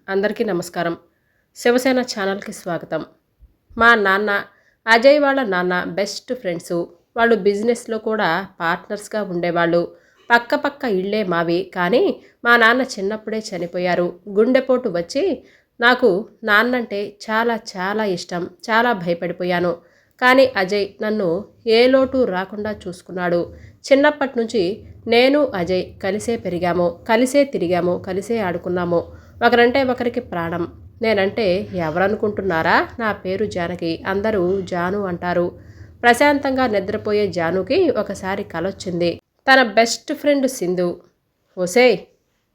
అందరికీ నమస్కారం. శివసేన ఛానల్‌కి స్వాగతం. మా నాన్న, అజయ్ వాళ్ళ నాన్న బెస్ట్ ఫ్రెండ్సు. వాళ్ళు బిజినెస్‌లో కూడా పార్ట్నర్స్‌గా ఉండేవాళ్ళు. పక్క పక్క ఇళ్ళే మావి. కానీ మా నాన్న చిన్నప్పుడే చనిపోయారు. గుండెపోటు వచ్చి నాకు నాన్నంటే చాలా చాలా ఇష్టం. చాలా భయపడిపోయాను. కానీ అజయ్ నన్ను ఏ లోటు రాకుండా చూసుకున్నాడు. చిన్నప్పటి నుంచి నేను అజయ్ కలిసే పెరిగాము, కలిసే తిరిగాము, కలిసే ఆడుకున్నాము. ఒకరంటే ఒకరికి ప్రాణం. నేనంటే ఎవరనుకుంటున్నారా? నా పేరు జానకి. అందరూ జాను అంటారు. ప్రశాంతంగా నిద్రపోయే జానుకి ఒకసారి కలొచ్చింది. తన బెస్ట్ ఫ్రెండ్ సింధు. ఒసేయ్,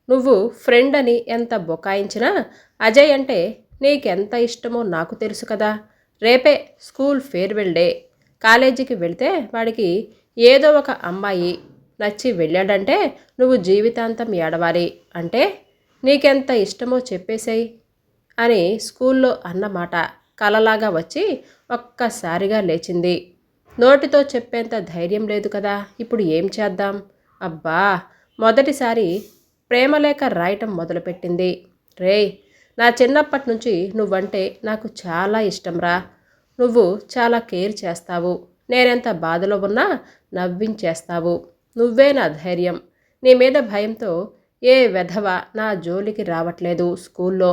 నువ్వు ఫ్రెండ్ అని ఎంత బొకాయించినా అజయ్ అంటే నీకెంత ఇష్టమో నాకు తెలుసు కదా. రేపే స్కూల్ ఫేర్వెల్ డే. కాలేజీకి వెళ్తే వాడికి ఏదో ఒక అమ్మాయి నచ్చి వెళ్ళాడంటే నువ్వు జీవితాంతం ఏడవాలి. అంటే నీకెంత ఇష్టమో చెప్పేసేయ్ అని స్కూల్లో అన్నమాట కలలాగా వచ్చి ఒక్కసారిగా లేచింది. నోటితో చెప్పేంత ధైర్యం లేదు కదా. ఇప్పుడు ఏం చేద్దాం? అబ్బా, మొదటిసారి ప్రేమలేఖ రాయటం మొదలుపెట్టింది. రేయ్, నా చిన్నప్పటి నుంచి నువ్వంటే నాకు చాలా ఇష్టంరా. నువ్వు చాలా కేర్ చేస్తావు. నేనెంత బాధలో ఉన్నా నవ్వించేస్తావు. నువ్వే నా ధైర్యం. నీ మీద భయంతో ఏ వెధవ నా జోలికి రావట్లేదు. స్కూల్లో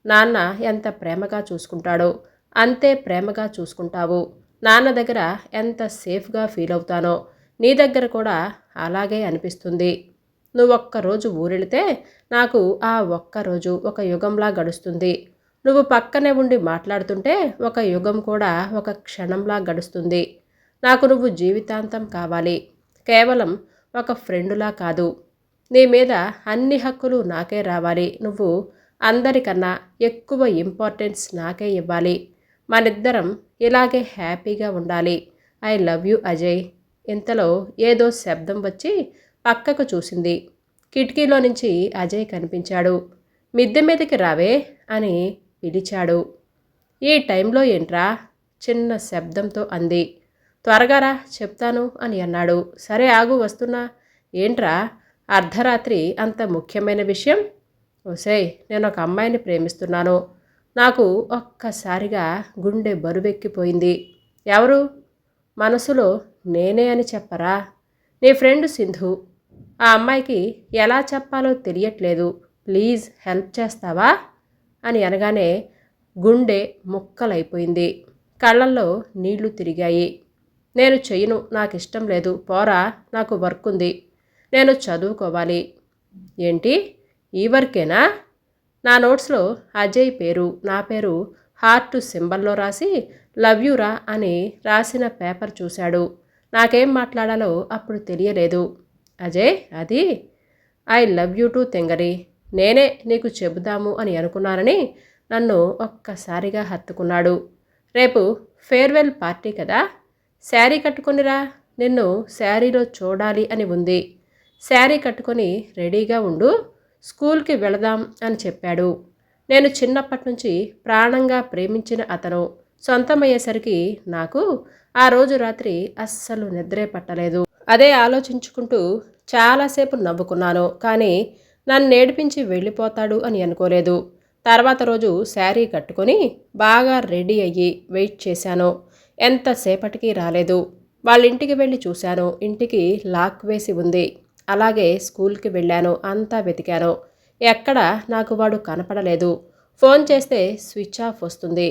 నాన్న ఎంత ప్రేమగా చూసుకుంటాడో అంతే ప్రేమగా చూసుకుంటావు. నాన్న దగ్గర ఎంత సేఫ్గా ఫీల్ అవుతానో నీ దగ్గర కూడా అలాగే అనిపిస్తుంది. నువ్వొక్కరోజు ఊరెళితే నాకు ఆ ఒక్కరోజు ఒక యుగంలా గడుస్తుంది. నువ్వు పక్కనే ఉండి మాట్లాడుతుంటే ఒక యుగం కూడా ఒక క్షణంలా గడుస్తుంది. నాకు నువ్వు జీవితాంతం కావాలి. కేవలం ఒక ఫ్రెండులా కాదు. నీ మీద అన్ని హక్కులు నాకే రావాలి. నువ్వు అందరికన్నా ఎక్కువ ఇంపార్టెన్స్ నాకే ఇవ్వాలి. మనిద్దరం ఇలాగే హ్యాపీగా ఉండాలి. I love you Ajay. ఇంతలో ఏదో శబ్దం వచ్చి పక్కకు చూసింది. కిటికీలో నుంచి అజయ్ కనిపించాడు. మిద్దె మీదకి రావే అని పిలిచాడు. ఈ టైంలో ఏంట్రా? చిన్న శబ్దంతో అంది. త్వరగా రా, చెప్తాను అని అన్నాడు. సరే ఆగు, వస్తున్నా. ఏంట్రా అర్ధరాత్రి అంత ముఖ్యమైన విషయం? ఓసేయ్, నేను ఒక అమ్మాయిని ప్రేమిస్తున్నాను. నాకు ఒక్కసారిగా గుండె బరువెక్కిపోయింది. ఎవరు? మనసులో నేనే అని చెప్పరా? నీ ఫ్రెండ్ సింధు. ఆ అమ్మాయికి ఎలా చెప్పాలో తెలియట్లేదు. ప్లీజ్ హెల్ప్ చేస్తావా అని అనగానే గుండె ముక్కలైపోయింది. కళ్ళల్లో నీళ్లు తిరిగాయి. నేను చెయ్యను, నాకు ఇష్టం లేదు. పోరా, నాకు వర్క్ ఉంది. నేను చదువుకోవాలి. ఏంటి, ఈ వర్కేనా? నా నోట్స్లో అజయ్ పేరు, నా పేరు హార్ట్ సింబల్లో రాసి లవ్ యూ రా అని రాసిన పేపర్ చూశాడు. నాకేం మాట్లాడాలో అప్పుడు తెలియలేదు. అజయ్, అది ఐ లవ్ యూ టు తెంగరి. నేనే నీకు చెబుదాము అని అనుకున్నానని నన్ను ఒక్కసారిగా హత్తుకున్నాడు. రేపు ఫేర్వెల్ పార్టీ కదా, శారీ కట్టుకొనిరా. నిన్ను శారీలో చూడాలి అని ఉంది. శారీ కట్టుకొని రెడీగా ఉండు, స్కూల్కి వెళదాం అని చెప్పాడు. నేను చిన్నప్పటి నుంచి ప్రాణంగా ప్రేమించిన అతను సొంతమయ్యేసరికి నాకు ఆ రోజు రాత్రి అస్సలు నిద్రే పట్టలేదు. అదే ఆలోచించుకుంటూ చాలాసేపు నవ్వుకున్నాను. కానీ నన్ను ఏడిపించి వెళ్ళిపోతాడు అని అనుకోలేదు. తర్వాత రోజు శారీ కట్టుకొని బాగా రెడీ అయ్యి వెయిట్ చేశాను. ఎంతసేపటికి రాలేదు. వాళ్ళ ఇంటికి వెళ్ళి చూశాను. ఇంటికి లాక్ వేసి ఉంది. అలాగే స్కూల్కి వెళ్ళాను. అంతా వెతికాను. ఎక్కడ నాకు వాడు కనపడలేదు. ఫోన్ చేస్తే స్విచ్ ఆఫ్ వస్తుంది.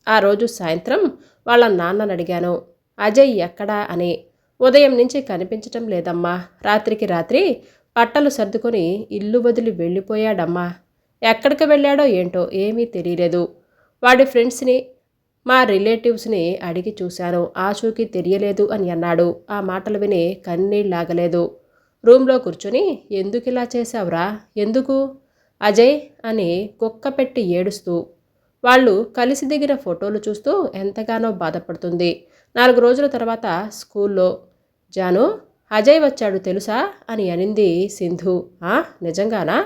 ఆ రోజు సాయంత్రం వాళ్ళ నాన్నని అడిగాను, అజయ్ ఎక్కడా అని. ఉదయం నుంచి కనిపించటం లేదమ్మా. రాత్రికి రాత్రి బట్టలు సర్దుకొని ఇల్లు వదిలి వెళ్ళిపోయాడమ్మా. ఎక్కడికి వెళ్ళాడో ఏంటో ఏమీ తెలియలేదు. వాడి ఫ్రెండ్స్ని, మా రిలేటివ్స్ని అడిగి చూశాను. ఆచూకీ తెలియలేదు అని అన్నాడు. ఆ మాటలు విని కన్నీళ్ళాగలేదు. రూమ్లో కూర్చొని ఎందుకిలా చేశావురా? ఎందుకు అజయ్ అని కుక్క పెట్టి ఏడుస్తూ వాళ్ళు కలిసి దిగిన ఫోటోలు చూస్తూ ఎంతగానో బాధపడుతుంది. 4 రోజుల తర్వాత స్కూల్లో జాను, అజయ్ వచ్చాడు తెలుసా అని అనింది సింధు. నిజంగానా?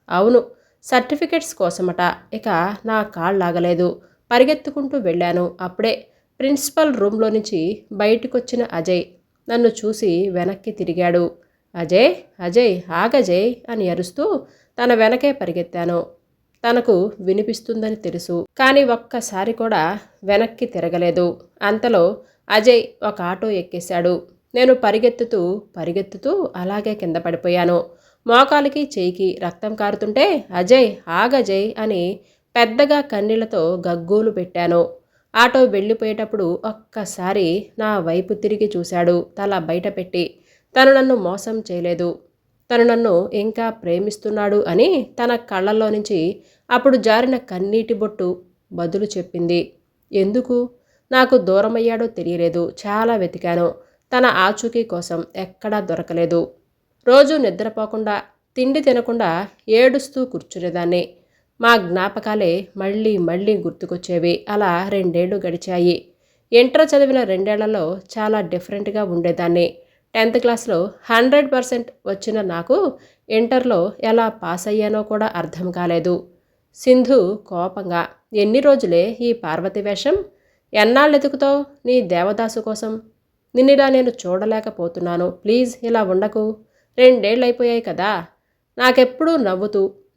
అవును, సర్టిఫికెట్స్ కోసమట. ఇక నా కాళ్ళాగలేదు. పరిగెత్తుకుంటూ వెళ్ళాను. అప్పుడే ప్రిన్సిపల్ రూమ్లో నుంచి బయటకొచ్చిన అజయ్ నన్ను చూసి వెనక్కి తిరిగాడు. అజయ్, అజయ్ ఆగజయ్ అని అరుస్తూ తన వెనకే పరిగెత్తాను. తనకు వినిపిస్తుందని తెలుసు. కానీ ఒక్కసారి కూడా వెనక్కి తిరగలేదు. అంతలో అజయ్ ఒక ఆటో ఎక్కేశాడు. నేను పరిగెత్తుతూ అలాగే కింద పడిపోయాను. మోకాలికి చేయికి రక్తం కారుతుంటే అజయ్ ఆగజయ్ అని పెద్దగా కన్నీళ్లతో గగ్గోలు పెట్టాను. ఆటో వెళ్ళిపోయేటప్పుడు ఒక్కసారి నా వైపు తిరిగి చూశాడు తల బయట పెట్టి. తను నన్ను మోసం చేయలేదు, తను నన్ను ఇంకా ప్రేమిస్తున్నాడు అని తన కళ్ళల్లో నుంచి అప్పుడు జారిన కన్నీటి బొట్టు బదులు చెప్పింది. ఎందుకు నాకు దూరమయ్యాడో తెలియలేదు. చాలా వెతికాను. తన ఆచూకీ కోసం ఎక్కడా దొరకలేదు. రోజు నిద్రపోకుండా తిండి తినకుండా ఏడుస్తూ కూర్చునేదాన్ని. మా జ్ఞాపకాలే మళ్ళీ మళ్ళీ గుర్తుకొచ్చేవి. అలా 2 ఏళ్ళు గడిచాయి. ఇంటర్ చదివిన 2 ఏళ్లలో చాలా డిఫరెంట్గా ఉండేదాన్ని. 10th క్లాస్లో 100% వచ్చిన నాకు ఇంటర్లో ఎలా పాస్ అయ్యానో కూడా అర్థం కాలేదు. సింధు కోపంగా, ఎన్ని రోజులే ఈ పార్వతి వేషం? ఎన్నాళ్ళు ఎతుకుతావు నీ దేవదాసు కోసం? నిన్నిలా నేను చూడలేకపోతున్నాను. ప్లీజ్ ఇలా ఉండకు. 2 ఏళ్ళు అయిపోయాయి కదా. నాకెప్పుడూ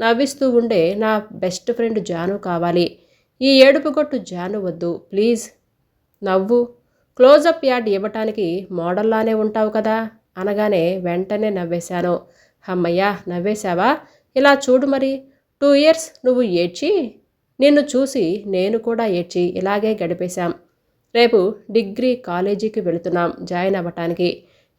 నవ్విస్తూ ఉండే నా బెస్ట్ ఫ్రెండ్ జాను కావాలి. ఈ ఏడుపు కొట్టు జాను వద్దు ప్లీజ్. నవ్వు. క్లోజప్ యాడ్ ఇవ్వటానికి మోడల్లానే ఉంటావు కదా అనగానే వెంటనే నవ్వేశాను. అమ్మయ్యా, నవ్వేశావా? ఇలా చూడు మరి. 2 ఇయర్స్ నువ్వు ఏడ్చి, నిన్ను చూసి నేను కూడా ఏడ్చి ఇలాగే గడిపేశాం. రేపు డిగ్రీ కాలేజీకి వెళుతున్నాం జాయిన్ అవ్వటానికి.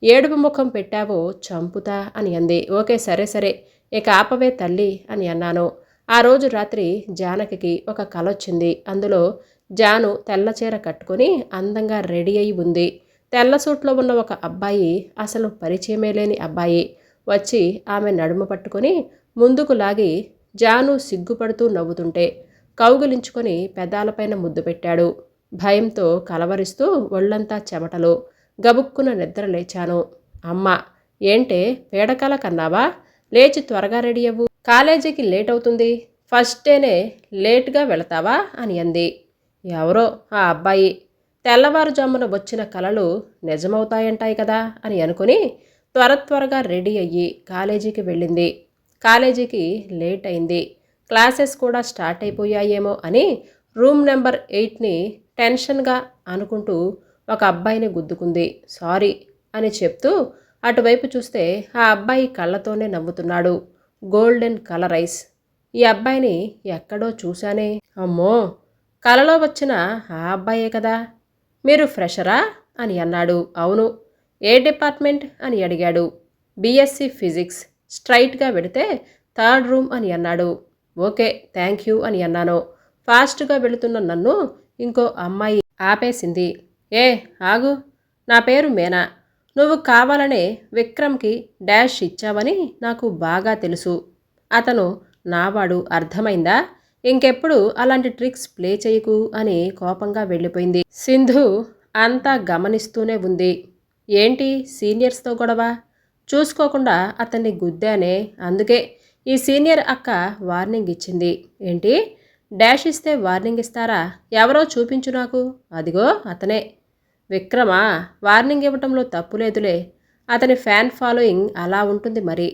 ఏడుపు ముఖం పెట్టావో చంపుతా అని అంది. ఓకే సరే ఇక ఆపవే తల్లి అని అన్నాను. ఆ రోజు రాత్రి జానకికి ఒక కల వచ్చింది. అందులో జాను తెల్ల చీర కట్టుకొని అందంగా రెడీ అయి ఉంది. తెల్ల సూట్లో ఉన్న ఒక అబ్బాయి, అసలు పరిచయమే లేని అబ్బాయి వచ్చి ఆమె నడుము పట్టుకొని ముందుకు లాగి జాను సిగ్గుపడుతూ నవ్వుతుంటే కౌగిలించుకొని పెదాలపైన ముద్దు పెట్టాడు. భయంతో కలవరిస్తూ ఒళ్ళంతా చెమటలు. గబుక్కున నిద్ర లేచాను. అమ్మ, ఏంటే పీడకల కన్నావా? లేచి త్వరగా రెడీ అవ్వు, కాలేజీకి లేట్ అవుతుంది. ఫస్ట్ డేనే లేట్గా వెళతావా అని అంది. ఎవరో ఆ అబ్బాయి. తెల్లవారుజామున వచ్చిన కలలు నిజమవుతాయంటాయి కదా అని అనుకుని త్వరగా రెడీ అయ్యి కాలేజీకి వెళ్ళింది. కాలేజీకి లేట్ అయింది. క్లాసెస్ కూడా స్టార్ట్ అయిపోయాయేమో అని రూమ్ నెంబర్ 8ని టెన్షన్గా అనుకుంటూ ఒక అబ్బాయిని గుద్దుకుంది. సారీ అని చెప్తూ అటువైపు చూస్తే ఆ అబ్బాయి కళ్ళతోనే నవ్వుతున్నాడు. Golden colour eyes. ఈ అబ్బాయిని ఎక్కడో చూశానే. అమ్మో, కలలో వచ్చిన ఆ అబ్బాయే కదా. మీరు ఫ్రెషరా అని అన్నాడు. అవును. ఏ డిపార్ట్మెంట్ అని అడిగాడు. BSc physics. స్ట్రైట్గా వెడితే 3rd రూమ్ అని అన్నాడు. ఓకే థ్యాంక్ యూ అని అన్నాను. ఫాస్ట్గా వెళుతున్న నన్ను ఇంకో అమ్మాయి ఆపేసింది. ఏ ఆగు, నా పేరు మీనా. నువ్వు కావాలనే విక్రమ్కి డాష్ ఇచ్చావని నాకు బాగా తెలుసు. అతను నావాడు, అర్థమైందా? ఇంకెప్పుడు అలాంటి ట్రిక్స్ ప్లే చేయకు అని కోపంగా వెళ్ళిపోయింది. సింధు అంతా గమనిస్తూనే ఉంది. ఏంటి సీనియర్స్తో గొడవ? చూసుకోకుండా అతన్ని గుద్దానే, అందుకే ఈ సీనియర్ అక్క వార్నింగ్ ఇచ్చింది. ఏంటి డాష్ ఇస్తే వార్నింగ్ ఇస్తారా? ఎవరో చూపించు నాకు. అదిగో అతనే. విక్రమా? వార్నింగ్ ఇవ్వటంలో తప్పులేదులే. అతని ఫ్యాన్ ఫాలోయింగ్ అలా ఉంటుంది మరి.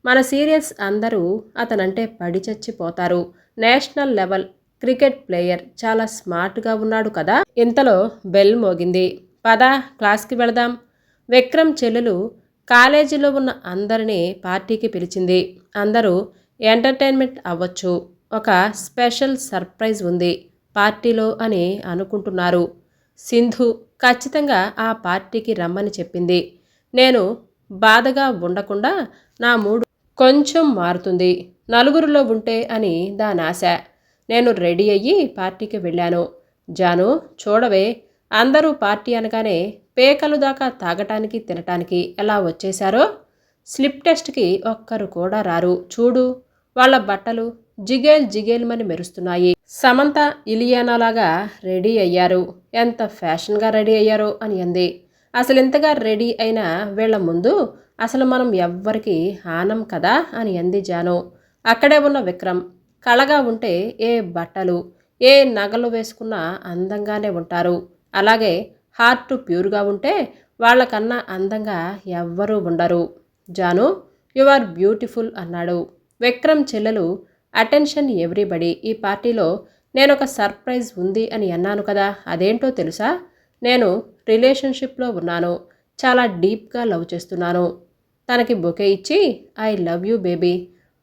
మన సీరియల్స్ అందరూ అతనంటే పడి చచ్చిపోతారు. National level cricket player. చాలా స్మార్ట్గా ఉన్నాడు కదా. ఇంతలో బెల్ మోగింది. పద క్లాస్కి వెళదాం. విక్రమ్ చెల్లెలు కాలేజీలో ఉన్న అందరినీ పార్టీకి పిలిచింది. అందరూ ఎంటర్టైన్మెంట్ అవ్వచ్చు. ఒక స్పెషల్ సర్ప్రైజ్ ఉంది పార్టీలో అని అనుకుంటున్నారు. సింధు ఖచ్చితంగా ఆ పార్టీకి రమ్మని చెప్పింది. నేను బాధగా ఉండకుండా నా మూడు కొంచెం మారుతుంది నలుగురిలో ఉంటే అని దాని ఆశ. నేను రెడీ అయ్యి పార్టీకి వెళ్ళాను. జాను చూడవే, అందరూ పార్టీ అనగానే పేకలు దాకా తాగటానికి తినటానికి ఎలా వచ్చేశారో. స్లిప్ టెస్ట్కి ఒక్కరు కూడా రారు. చూడు, వాళ్ళ బట్టలు జిగేల్మని మెరుస్తున్నాయి. సమంత ఇలియానాలాగా రెడీ అయ్యారు. ఎంత ఫ్యాషన్గా రెడీ అయ్యారో అని అంది. అసలు ఇంతగా రెడీ అయిన వీళ్ళ ముందు అసలు మనం ఎవ్వరికి హానం కదా అని అంది జాను. అక్కడే ఉన్న విక్రమ్ కళగా ఉంటే ఏ బట్టలు ఏ నగలు వేసుకున్నా అందంగానే ఉంటారు. అలాగే హార్ట్ ప్యూర్గా ఉంటే వాళ్ళకన్నా అందంగా ఎవ్వరూ ఉండరు. జాను, యు ఆర్ బ్యూటిఫుల్ అన్నాడు. విక్రమ్ చెల్లెలు అటెన్షన్ ఎవ్రీబడి. ఈ పార్టీలో నేనొక సర్ప్రైజ్ ఉంది అని అన్నాను కదా, అదేంటో తెలుసా? నేను రిలేషన్షిప్లో ఉన్నాను. చాలా డీప్గా లవ్ చేస్తున్నాను. తనకి బొకే ఇచ్చి I love you baby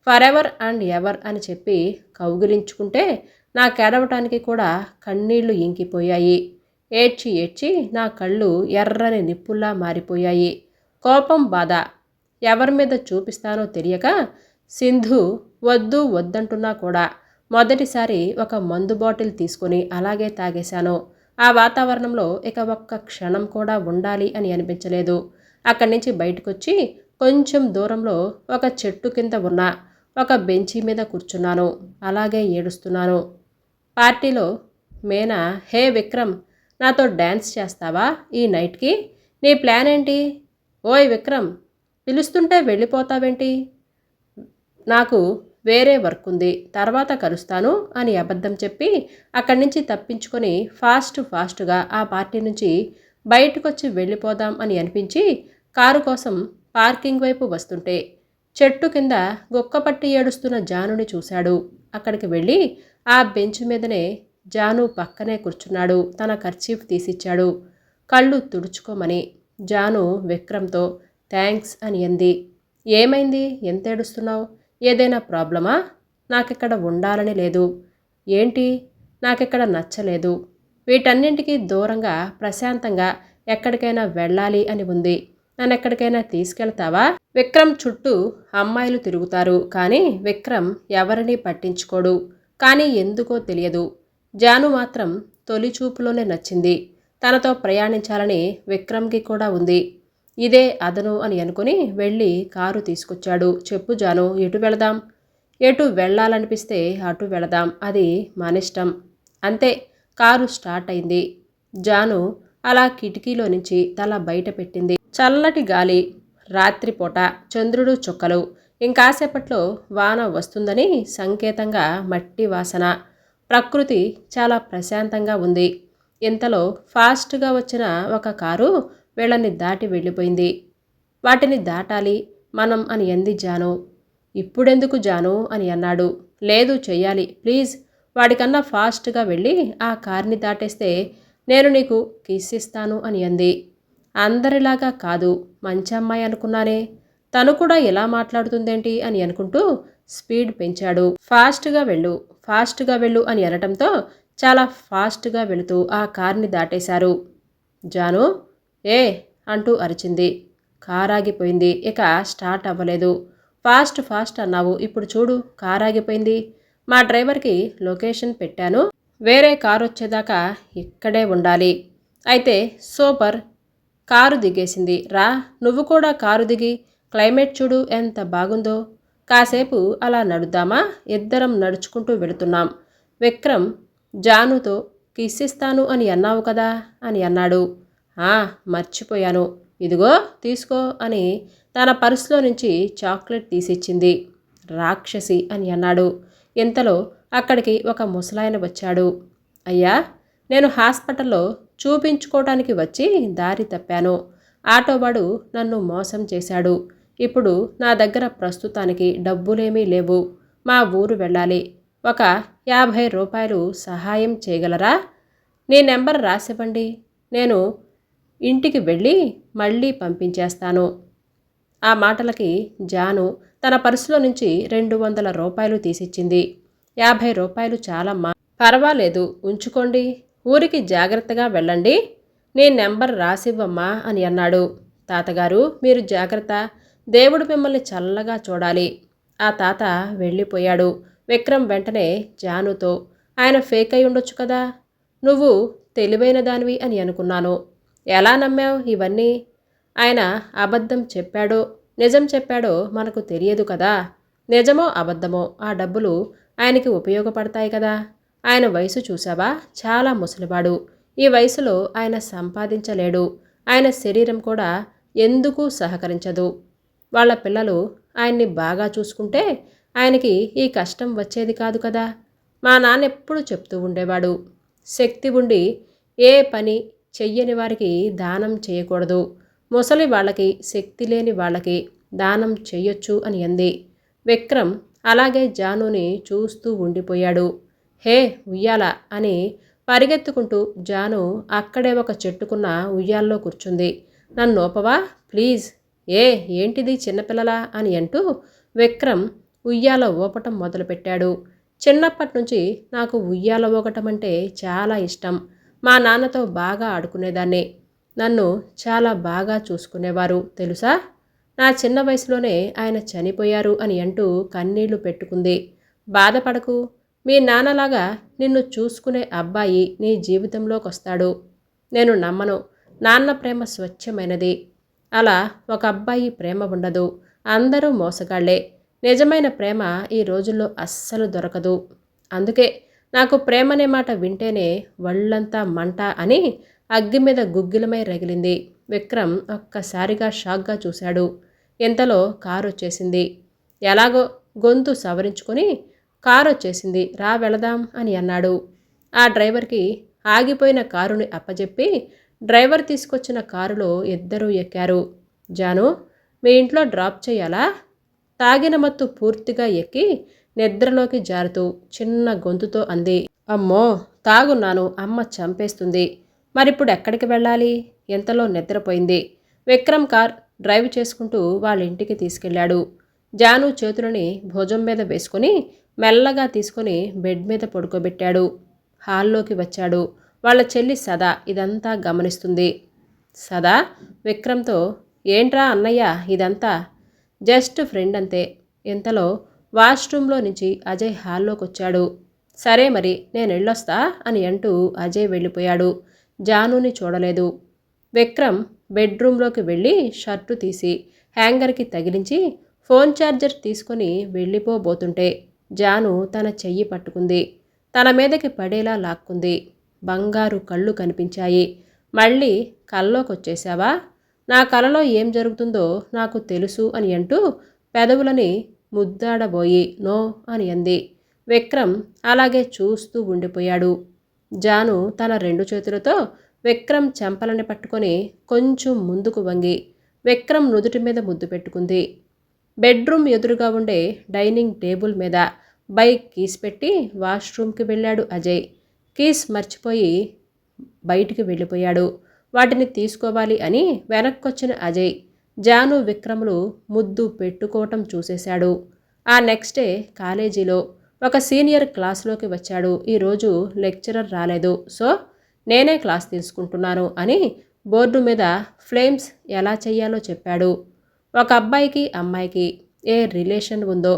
for ever and ever అని చెప్పి కౌగిలించుకుంటే నాకేడవటానికి కూడా కన్నీళ్లు ఇంకిపోయాయి. ఏడ్చి ఏడ్చి నా కళ్ళు ఎర్రని నిప్పుల్లా మారిపోయాయి. కోపం, బాధ ఎవరి మీద చూపిస్తానో తెలియక సింధు వద్దు వద్దంటున్నా కూడా మొదటిసారి ఒక మందు బాటిల్ తీసుకొని అలాగే తాగేశాను. ఆ వాతావరణంలో ఇక ఒక్క క్షణం కూడా ఉండాలి అని అనిపించలేదు. అక్కడి నుంచి బయటకొచ్చి కొంచెం దూరంలో ఒక చెట్టు కింద ఉన్న ఒక బెంచీ మీద కూర్చున్నాను. అలాగే ఏడుస్తున్నాను. పార్టీలో మేనా, హే విక్రమ్, నాతో డ్యాన్స్ చేస్తావా ఈ నైట్కి? నీ ప్లాన్ ఏంటి? ఓయ్ విక్రమ్, పిలుస్తుంటే వెళ్ళిపోతావేంటి? నాకు వేరే వర్క్ ఉంది, తర్వాత కలుస్తాను అని అబద్ధం చెప్పి అక్కడి నుంచి తప్పించుకొని ఫాస్ట్గా ఆ పార్టీ నుంచి బయటకొచ్చి వెళ్ళిపోదాం అని అనిపించి కారు కోసం పార్కింగ్ వైపు వస్తుంటే చెట్టు కింద గుక్కపట్టి ఏడుస్తున్న జానుని చూశాడు. అక్కడికి వెళ్ళి ఆ బెంచ్ మీదనే జాను పక్కనే కూర్చున్నాడు. తన కర్చీఫ్ తీసిచ్చాడు. కళ్ళు తుడుచుకోమని. జాను విక్రమ్తో థ్యాంక్స్ అని అంది. ఏమైంది, ఎంత ఏడుస్తున్నావు? ఏదైనా ప్రాబ్లమా? నాకిక్కడ ఉండాలని లేదు. ఏంటి? నాకిక్కడ నచ్చలేదు. వీటన్నింటికి దూరంగా ప్రశాంతంగా ఎక్కడికైనా వెళ్ళాలి అని ఉంది. నన్ను ఎక్కడికైనా తీసుకెళ్తావా? విక్రమ్ చుట్టూ అమ్మాయిలు తిరుగుతారు, కానీ విక్రమ్ ఎవరినీ పట్టించుకోడు. కానీ ఎందుకో తెలియదు, జాను మాత్రం తొలి చూపులోనే నచ్చింది. తనతో ప్రయాణించాలని విక్రమ్కి కూడా ఉంది. ఇదే అదను అని అనుకుని వెళ్ళి కారు తీసుకొచ్చాడు. చెప్పు జాను, ఎటు వెళదాం? ఎటు వెళ్ళాలనిపిస్తే అటు వెళదాం, అది మనిష్టం. అంతే. కారు స్టార్ట్ అయింది. జాను అలా కిటికీలో నుంచి తల బయట పెట్టింది. చల్లటి గాలి, రాత్రిపూట చంద్రుడు చుక్కలు. ఇంకాసేపట్లో వాన వస్తుందని సంకేతంగా మట్టి వాసన. ప్రకృతి చాలా ప్రశాంతంగా ఉంది. ఇంతలో ఫాస్ట్గా వచ్చిన ఒక కారు వీళ్ళని దాటి వెళ్ళిపోయింది. వాటిని దాటాలి మనం అని అంది జాను. ఇప్పుడెందుకు జాను అని అన్నాడు. లేదు, చెయ్యాలి ప్లీజ్. వాడికన్నా ఫాస్ట్గా వెళ్ళి ఆ కార్ని దాటేస్తే నేను నీకు కిస్ ఇస్తాను అని అంది. అందరిలాగా కాదు, మంచి అమ్మాయి అనుకున్నానే, తను కూడా ఎలా మాట్లాడుతుందేంటి అని అనుకుంటూ స్పీడ్ పెంచాడు. ఫాస్ట్గా వెళ్ళు అని అనటంతో చాలా ఫాస్ట్గా వెళుతూ ఆ కార్ని దాటేశారు. జాను, ఏ అంటూ అరిచింది. కారాగిపోయింది. ఇక స్టార్ట్ అవ్వలేదు. ఫాస్ట్ అన్నావు, ఇప్పుడు చూడు కారాగిపోయింది. మా డ్రైవర్కి లొకేషన్ పెట్టాను, వేరే కారు వచ్చేదాకా ఇక్కడే ఉండాలి. అయితే సూపర్. కారు దిగేసింది. రా, నువ్వు కూడా కారు దిగి క్లైమేట్ చూడు ఎంత బాగుందో. కాసేపు అలా నడుద్దామా? ఇద్దరం నడుచుకుంటూ వెళుతున్నాం. విక్రమ్ జానుతో కిస్ ఇస్తాను అని అన్నావు కదా అని అన్నాడు. మర్చిపోయాను, ఇదిగో తీసుకో అని తన పర్సులో నుంచి చాక్లెట్ తీసిచ్చింది. రాక్షసి అని అన్నాడు. ఇంతలో అక్కడికి ఒక ముసలాయన వచ్చాడు. అయ్యా, నేను హాస్పిటల్లో చూపించుకోవటానికి వచ్చి దారి తప్పాను. ఆటోవాడు నన్ను మోసం చేశాడు. ఇప్పుడు నా దగ్గర ప్రస్తుతానికి డబ్బులేమీ లేవు. మా ఊరు వెళ్ళాలి. ఒక 50 రూపాయలు సహాయం చేయగలరా? నీ నెంబర్ రాసివ్వండి, నేను ఇంటికి వెళ్ళి మళ్ళీ పంపించేస్తాను. ఆ మాటలకి జాను తన పర్సులో నుంచి 200 రూపాయలు తీసిచ్చింది. 50 రూపాయలు చాలమ్మా, పర్వాలేదు ఉంచుకోండి, ఊరికి జాగ్రత్తగా వెళ్ళండి, నీ నెంబర్ రాసివ్వమ్మా అని అన్నాడు. తాతగారు, మీరు జాగ్రత్త, దేవుడు మిమ్మల్ని చల్లగా చూడాలి. ఆ తాత వెళ్ళిపోయాడు. విక్రమ్ వెంటనే జానుతో, ఆయన ఫేక్ అయి ఉండొచ్చు కదా, నువ్వు తెలివైన దానివి అని అనుకున్నాను. ఎలా నమ్మావు ఇవన్నీ? ఆయన అబద్ధం చెప్పాడో నిజం చెప్పాడో మనకు తెలియదు కదా. నిజమో అబద్ధమో ఆ డబ్బులు ఆయనకి ఉపయోగపడతాయి కదా. ఆయన వయసు చూసావా, చాలా ముసలివాడు. ఈ వయసులో ఆయన సంపాదించలేడు. ఆయన శరీరం కూడా ఎందుకు సహకరించదు. వాళ్ళ పిల్లలు ఆయన్ని బాగా చూసుకుంటే ఆయనకి ఈ కష్టం వచ్చేది కాదు కదా. మా నాన్న ఎప్పుడు చెప్తూ ఉండేవాడు, శక్తి ఉండి ఏ పని చెయ్యని వారికి దానం చేయకూడదు, ముసలి వాళ్ళకి శక్తి లేని వాళ్ళకి దానం చెయ్యొచ్చు అని అంది. విక్రమ్ అలాగే జానుని చూస్తూ ఉండిపోయాడు. హే ఉయ్యాల అని పరిగెత్తుకుంటూ జాను అక్కడే ఒక చెట్టుకున్న ఉయ్యాల్లో కూర్చుంది. నన్నోపవా ప్లీజ్. ఏ ఏంటిది చిన్నపిల్లలా అని అంటూ విక్రమ్ ఉయ్యాల ఊపటం మొదలుపెట్టాడు. చిన్నప్పటి నుంచి నాకు ఉయ్యాల ఊగటం అంటే చాలా ఇష్టం. మా నాన్నతో బాగా ఆడుకునేదాన్ని. నన్ను చాలా బాగా చూసుకునేవారు తెలుసా. నా చిన్న వయసులోనే ఆయన చనిపోయారు అని అంటూ కన్నీళ్లు పెట్టుకుంది. బాధపడకు, మీ నాన్నలాగా నిన్ను చూసుకునే అబ్బాయి నీ జీవితంలోకి వస్తాడు. నేను నమ్మను. నాన్న ప్రేమ స్వచ్ఛమైనది. అలా ఒక అబ్బాయి ప్రేమ ఉండదు. అందరూ మోసగాళ్లే. నిజమైన ప్రేమ ఈ రోజుల్లో అస్సలు దొరకదు. అందుకే నాకు ప్రేమనే మాట వింటేనే వళ్ళంతా మంట అని అగ్గి మీద గుగ్గిలమై రగిలింది. విక్రమ్ ఒక్కసారిగా షాక్గా చూశాడు. ఇంతలో కారు వచ్చేసింది. ఎలాగో గొంతు సవరించుకొని కారొచ్చేసింది, రా వెళదాం అని అన్నాడు. ఆ డ్రైవర్కి ఆగిపోయిన కారుని అప్పజెప్పి డ్రైవర్ తీసుకొచ్చిన కారులో ఇద్దరూ ఎక్కారు. జాను, మీ ఇంట్లో డ్రాప్ చేయాలా? తాగిన మత్తు పూర్తిగా ఎక్కి నిద్రలోకి జారుతూ చిన్న గొంతుతో అంది. అమ్మో, తాగున్నాను, అమ్మ చంపేస్తుంది. మరిప్పుడు ఎక్కడికి వెళ్ళాలి? ఎంతలో నిద్రపోయింది. విక్రమ్ కార్ డ్రైవ్ చేసుకుంటూ వాళ్ళ ఇంటికి తీసుకెళ్లాడు. జాను చేతులని భుజం మీద వేసుకొని మెల్లగా తీసుకొని బెడ్ మీద పడుకోబెట్టాడు. హాల్లోకి వచ్చాడు. వాళ్ళ చెల్లి సదా ఇదంతా గమనిస్తుంది. సదా విక్రమ్తో, ఏంట్రా అన్నయ్య ఇదంతా? జస్ట్ ఫ్రెండ్ అంతే. ఇంతలో వాష్రూమ్లో నుంచి అజయ్ హాల్లోకి వచ్చాడు. సరే మరి నేను వెళ్ళొస్తా అని అంటూ అజయ్ వెళ్ళిపోయాడు. జానుని చూడలేదు. విక్రమ్ బెడ్రూమ్లోకి వెళ్ళి షర్టు తీసి హ్యాంగర్కి తగిలించి ఫోన్ ఛార్జర్ తీసుకొని వెళ్ళిపోబోతుంటే జాను తన చెయ్యి పట్టుకుంది. తన మీదకి పడేలా లాక్కుంది. బంగారు కళ్ళు కనిపించాయి. మళ్ళీ కల్లోకొచ్చేశావా? నా కలలో ఏం జరుగుతుందో నాకు తెలుసు అని అంటూ పెదవులని ముద్దాడబోయి నో అని అంది. విక్రమ్ అలాగే చూస్తూ ఉండిపోయాడు. జాను తన రెండు చేతులతో విక్రమ్ చెంపలని పట్టుకొని కొంచెం ముందుకు వంగి విక్రమ్ నుదుటి మీద ముద్దు పెట్టుకుంది. బెడ్రూమ్ ఎదురుగా ఉండే డైనింగ్ టేబుల్ మీద బైక్ కీస్ పెట్టి వాష్రూమ్కి వెళ్ళాడు అజయ్. కీస్ మర్చిపోయి బయటికి వెళ్ళిపోయాడు. వాటిని తీసుకోవాలి అని వెనక్కొచ్చిన అజయ్ జాను విక్రములు ముద్దు పెట్టుకోవటం చూసేశాడు. ఆ నెక్స్ట్ డే కాలేజీలో ఒక సీనియర్ క్లాస్లోకి వచ్చాడు. ఈరోజు లెక్చరర్ రాలేదు, సో నేనే క్లాస్ తీసుకుంటున్నాను అని బోర్డు మీద ఫ్లేమ్స్ ఎలా చెయ్యాలో చెప్పాడు. ఒక అబ్బాయికి అమ్మాయికి ఏ రిలేషన్ ఉందో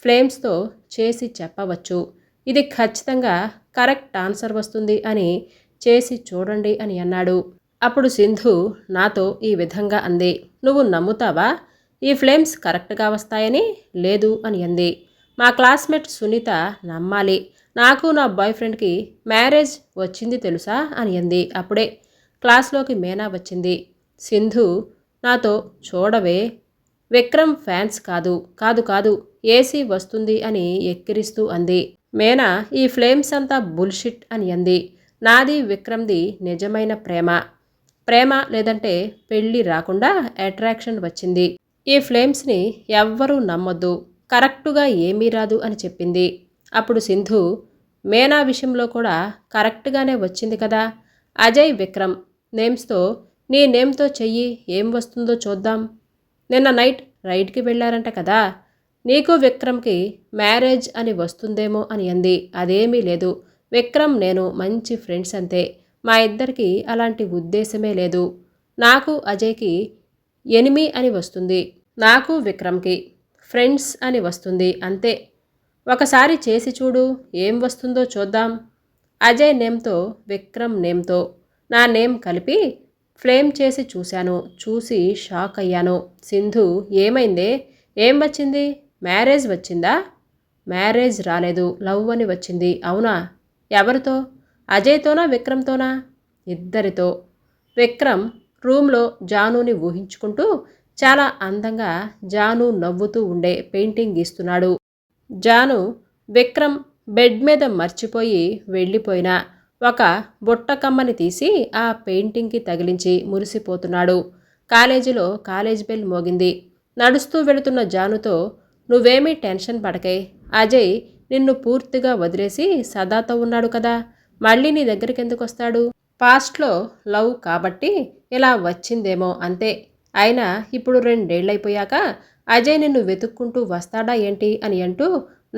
ఫ్లేమ్స్తో చేసి చెప్పవచ్చు. ఇది ఖచ్చితంగా కరెక్ట్ ఆన్సర్ వస్తుంది అని చేసి చూడండి అని అన్నాడు. అప్పుడు సింధు నాతో ఈ విధంగా అంది. నువ్వు నమ్ముతావా? ఈ ఫ్లేమ్స్ కరెక్ట్గా వస్తాయని? లేదు అని అంది. మా క్లాస్మేట్ సునీత నమ్మాలి. నాకు నా బాయ్ ఫ్రెండ్కి మ్యారేజ్ వచ్చింది తెలుసా అని అంది. అప్పుడే క్లాస్లోకి మేనా వచ్చింది. సింధు నాతో చూడవే, విక్రమ్ ఫ్యాన్స్ కాదు కాదు కాదు ఏసీ వస్తుంది అని ఎక్కిరిస్తూ అంది. మేనా ఈ ఫ్లేమ్స్ అంతా బుల్షిట్ అని అంది. నాది విక్రమ్ది నిజమైన ప్రేమ. ప్రేమ లేదంటే పెళ్ళి రాకుండా అట్రాక్షన్ వచ్చింది. ఈ ఫ్లేమ్స్ని ఎవ్వరూ నమ్మొద్దు, కరెక్టుగా ఏమీ రాదు అని చెప్పింది. అప్పుడు సింధు మేనా విషయంలో కూడా కరెక్ట్గానే వచ్చింది కదా. అజయ్ విక్రమ్ నేమ్స్తో నీ నేమ్తో చెయ్యి, ఏం వస్తుందో చూద్దాం. నిన్న నైట్ రైడ్కి వెళ్ళారంట కదా, నీకు విక్రమ్కి మ్యారేజ్ అని వస్తుందేమో అని అంది. అదేమీ లేదు, విక్రమ్ నేను మంచి ఫ్రెండ్స్ అంతే. మా ఇద్దరికి అలాంటి ఉద్దేశమే లేదు. నాకు అజయ్కి ఎనిమి అని వస్తుంది, నాకు విక్రమ్కి ఫ్రెండ్స్ అని వస్తుంది అంతే. ఒకసారి చేసి చూడు, ఏం వస్తుందో చూద్దాం. అజయ్ నేమ్తో విక్రమ్ నేమ్తో నా నేమ్ కలిపి ఫ్లేమ్ చేసి చూశాను. చూసి షాక్ అయ్యాను. సింధు ఏమైందే? ఏం వచ్చింది? మ్యారేజ్ వచ్చిందా? మ్యారేజ్ రాలేదు, లవ్ అని వచ్చింది. అవునా? ఎవరితో? అజయ్తోనా విక్రమ్తోనా? ఇద్దరితో. విక్రమ్ రూమ్లో జానుని ఊహించుకుంటూ చాలా అందంగా జాను నవ్వుతూ ఉండే పెయింటింగ్ గీస్తున్నాడు. జాను విక్రమ్ బెడ్ మీద మర్చిపోయి వెళ్ళిపోయిన ఒక బుట్టకమ్మని తీసి ఆ పెయింటింగ్కి తగిలించి మురిసిపోతున్నాడు. కాలేజీలో కాలేజ్ బెల్ మోగింది. నడుస్తూ వెళుతున్న జానుతో నువ్వేమీ టెన్షన్ పడకే. అజయ్ నిన్ను పూర్తిగా వదిలేసి సదాతో ఉన్నాడు కదా, మళ్ళీ నీ దగ్గరికి ఎందుకు వస్తాడు? పాస్ట్లో లవ్ కాబట్టి ఇలా వచ్చిందేమో అంతే. అయినా ఇప్పుడు 2 ఏళ్ళైపోయాక అజయ్ నిన్ను వెతుక్కుంటూ వస్తాడా ఏంటి అని అంటూ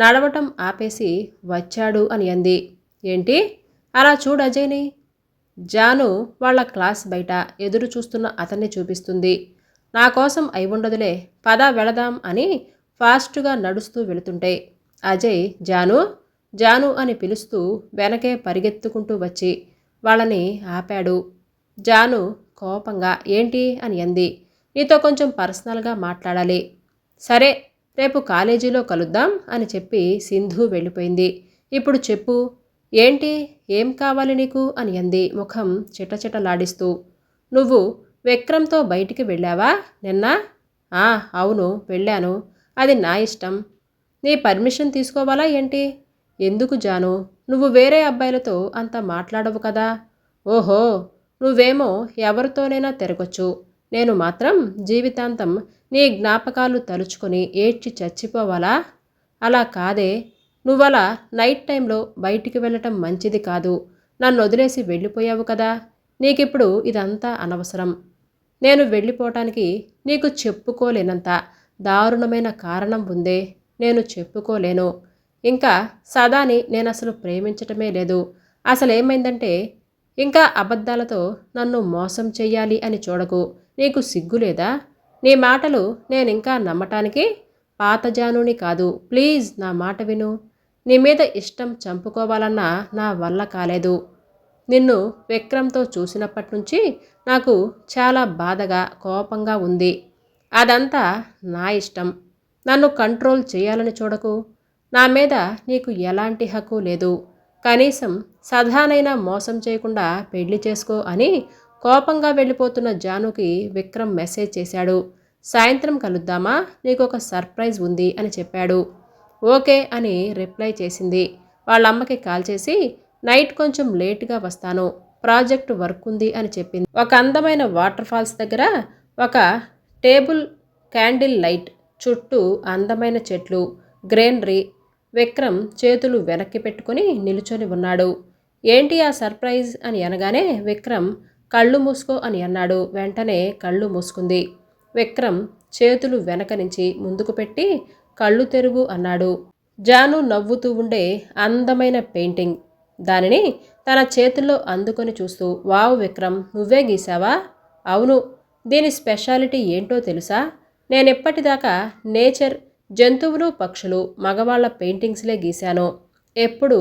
నడవటం ఆపేసి వచ్చాడు అని అంది. ఏంటి? అలా చూడు అజయ్ని. జాను వాళ్ళ క్లాస్ బయట ఎదురు చూస్తున్న అతన్ని చూపిస్తుంది. నా కోసం అయి ఉండదులే, పద వెళదాం అని ఫాస్ట్గా నడుస్తూ వెళుతుంటే అజయ్ జాను జాను అని పిలుస్తూ వెనకే పరిగెత్తుకుంటూ వచ్చి వాళ్ళని ఆపాడు. జాను కోపంగా ఏంటి అని అంది. నీతో కొంచెం పర్సనల్గా మాట్లాడాలి. సరే, రేపు కాలేజీలో కలుద్దాం అని చెప్పి సింధు వెళ్ళిపోయింది. ఇప్పుడు చెప్పు, ఏంటి, ఏం కావాలి నీకు అని అంది ముఖం చిటచిటలాడిస్తూ. నువ్వు విక్రమ్తో బయటికి వెళ్ళావా నిన్న? అవును వెళ్ళాను. అది నా ఇష్టం. నీ పర్మిషన్ తీసుకోవాలా ఏంటి? ఎందుకు జాను, నువ్వు వేరే అబ్బాయిలతో అంత మాట్లాడవు కదా. ఓహో, నువ్వేమో ఎవరితోనైనా తిరగొచ్చు, నేను మాత్రం జీవితాంతం నీ జ్ఞాపకాలు తలుచుకొని ఏడ్చి చచ్చిపోవాలా? అలా కాదే, నువ్వలా నైట్ టైంలో బయటికి వెళ్ళటం మంచిది కాదు. నన్ను వదిలేసి వెళ్ళిపోయావు కదా, నీకిప్పుడు ఇదంతా అనవసరం. నేను వెళ్ళిపోవటానికి నీకు చెప్పుకోలేనంత దారుణమైన కారణం ఉందే. నేను చెప్పుకోలేను. ఇంకా సదాని నేనసలు ప్రేమించటమే లేదు. అసలేమైందంటే, ఇంకా అబద్ధాలతో నన్ను మోసం చెయ్యాలి అని చూడకు. నీకు సిగ్గులేదా? నీ మాటలు నేనింకా నమ్మటానికి పాత జానుని కాదు. ప్లీజ్ నా మాట విను. నీ మీద ఇష్టం చంపుకోవాలన్నా నా వల్ల కాలేదు. నిన్ను విక్రమ్తో చూసినప్పటి నుంచి నాకు చాలా బాధగా కోపంగా ఉంది. అదంతా నా ఇష్టం. నన్ను కంట్రోల్ చేయాలని చూడకు. నా మీద నీకు ఎలాంటి హక్కు లేదు. కనీసం సదానైనా మోసం చేయకుండా పెళ్లి చేసుకో అని కోపంగా వెళ్ళిపోతున్న జానుకి విక్రమ్ మెసేజ్ చేశాడు. సాయంత్రం కలుద్దామా, నీకు ఒక సర్ప్రైజ్ ఉంది అని చెప్పాడు. ఓకే అని రిప్లై చేసింది. వాళ్ళమ్మకి కాల్ చేసి నైట్ కొంచెం లేట్గా వస్తాను, ప్రాజెక్ట్ వర్క్ ఉంది అని చెప్పింది. ఒక అందమైన వాటర్ ఫాల్స్ దగ్గర ఒక టేబుల్, క్యాండిల్ లైట్, చుట్టూ అందమైన చెట్లు, గ్రీనరీ. విక్రమ్ చేతులు వెనక్కి పెట్టుకొని నిలుచొని ఉన్నాడు. ఏంటి ఆ సర్ప్రైజ్ అని అనగానే విక్రమ్ కళ్ళు మూసుకో అని అన్నాడు. వెంటనే కళ్ళు మూసుకుంది. విక్రమ్ చేతులు వెనక నుంచి ముందుకు పెట్టి కళ్ళు తెరువు అన్నాడు. జాను నవ్వుతూ ఉండే అందమైన పెయింటింగ్, దానిని తన చేతుల్లో అందుకొని చూస్తూ, వావ్ విక్రమ్, నువ్వే గీసావా? అవును. దీని స్పెషాలిటీ ఏంటో తెలుసా? నేనెప్పటిదాకా నేచర్, జంతువులు, పక్షులు, మగవాళ్ల పెయింటింగ్స్లే గీశాను. ఎప్పుడు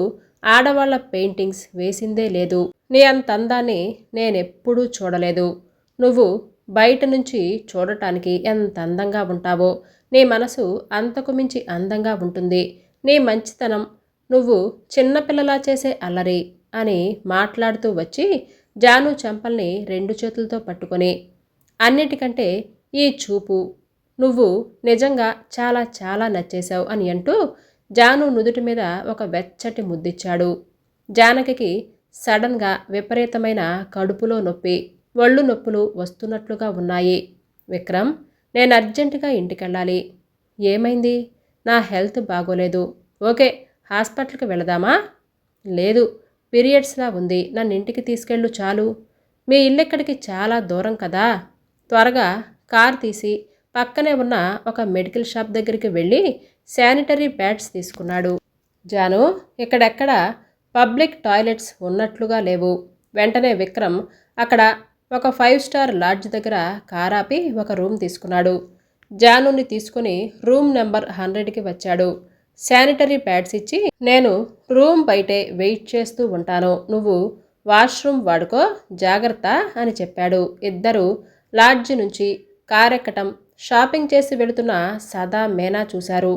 ఆడవాళ్ల పెయింటింగ్స్ వేసిందే లేదు. నీ అంత అందాన్ని నేనెప్పుడూ చూడలేదు. నువ్వు బయట నుంచి చూడటానికి ఎంత అందంగా ఉంటావో నీ మనసు అంతకు మించి అందంగా ఉంటుంది. నీ మంచితనం, నువ్వు చిన్నపిల్లలా చేసే అల్లరి అని మాట్లాడుతూ వచ్చి జాను చెంపల్ని 2 చేతులతో పట్టుకొని, అన్నిటికంటే ఈ చూపు, నువ్వు నిజంగా చాలా చాలా నచ్చేశావు అని అంటూ జాను నుదుటి మీద ఒక వెచ్చటి ముద్దిచ్చాడు. జానకికి సడన్గా విపరీతమైన కడుపులో నొప్పి, ఒళ్ళు నొప్పులు వస్తున్నట్లుగా ఉన్నాయి. విక్రమ్, నేను అర్జెంటుగా ఇంటికెళ్ళాలి. ఏమైంది? నా హెల్త్ బాగోలేదు. ఓకే, హాస్పిటల్కి వెళదామా? లేదు, పీరియడ్స్లా ఉంది, నన్ను ఇంటికి తీసుకెళ్ళు చాలు. మీ ఇల్లెక్కడికి చాలా దూరం కదా. త్వరగా కార్ తీసి పక్కనే ఉన్న ఒక మెడికల్ షాప్ దగ్గరికి వెళ్ళి శానిటరీ ప్యాడ్స్ తీసుకున్నాడు. జాను, ఇక్కడెక్కడ పబ్లిక్ టాయిలెట్స్ ఉన్నట్లుగా లేవు. వెంటనే విక్రమ్ అక్కడ ఒక 5 స్టార్ లాడ్జ్ దగ్గర కారాపి ఒక రూమ్ తీసుకున్నాడు. జానుని తీసుకుని రూమ్ నెంబర్ 100కి వచ్చాడు. శానిటరీ ప్యాడ్స్ ఇచ్చి, నేను రూమ్ బయటే వెయిట్ చేస్తూ ఉంటాను, నువ్వు వాష్రూమ్ వాడుకో, జాగ్రత్త అని చెప్పాడు. ఇద్దరు లాడ్జ్ నుంచి కారెక్కటం, షాపింగ్ చేసి వెళుతున్న సదా మేనా చూశారు.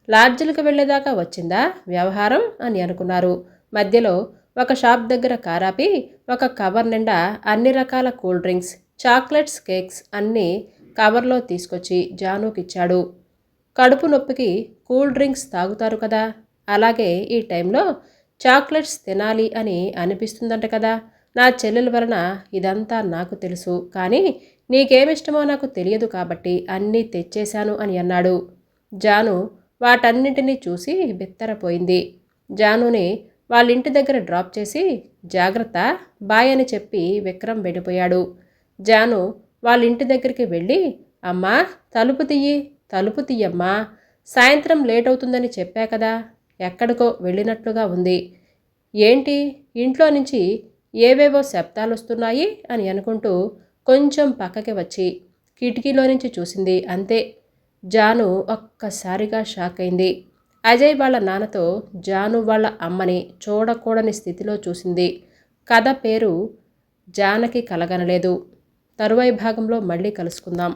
లాడ్జిలకు వెళ్లేదాకా వచ్చిందా వ్యవహారం అని అనుకున్నారు. మధ్యలో ఒక షాప్ దగ్గర కారాపి ఒక కవర్ నిండా అన్ని రకాల కూల్ డ్రింక్స్, చాక్లెట్స్, కేక్స్ అన్నీ కవర్లో తీసుకొచ్చి జానుకిచ్చాడు. కడుపు నొప్పికి కూల్ డ్రింక్స్ తాగుతారు కదా, అలాగే ఈ టైంలో చాక్లెట్స్ తినాలి అని అనిపిస్తుందంట కదా. నా చెల్లెల వలన ఇదంతా నాకు తెలుసు, కానీ నీకేమిష్టమో నాకు తెలియదు కాబట్టి అన్నీ తెచ్చేశాను అని అన్నాడు. జాను వాటన్నింటినీ చూసి బిత్తరపోయింది. జానుని వాళ్ళ ఇంటి దగ్గర డ్రాప్ చేసి జాగ్రత్త బాయ్ అని చెప్పి విక్రమ్ వెళ్ళిపోయాడు. జాను వాళ్ళ ఇంటి దగ్గరికి వెళ్ళి, అమ్మా తలుపు తీయి, తలుపు తీయమ్మా, సాయంత్రం లేట్ అవుతుందని చెప్పా కదా, ఎక్కడికో వెళ్ళినట్లుగా ఉంది, ఏంటి ఇంట్లో నుంచి ఏవేవో శబ్దాలు వస్తున్నాయి అని అనుకుంటూ కొంచెం పక్కకి వచ్చి కిటికీలో నుంచి చూసింది. అంతే, జాను ఒక్కసారిగా షాక్ అయింది. అజయ్ వాళ్ళ నాన్నతో జాను వాళ్ళ అమ్మని చూడకూడని స్థితిలో చూసింది. కథ పేరు జానకి కలగనలేదు. తరువాయి భాగంలో మళ్ళీ కలుసుకుందాం.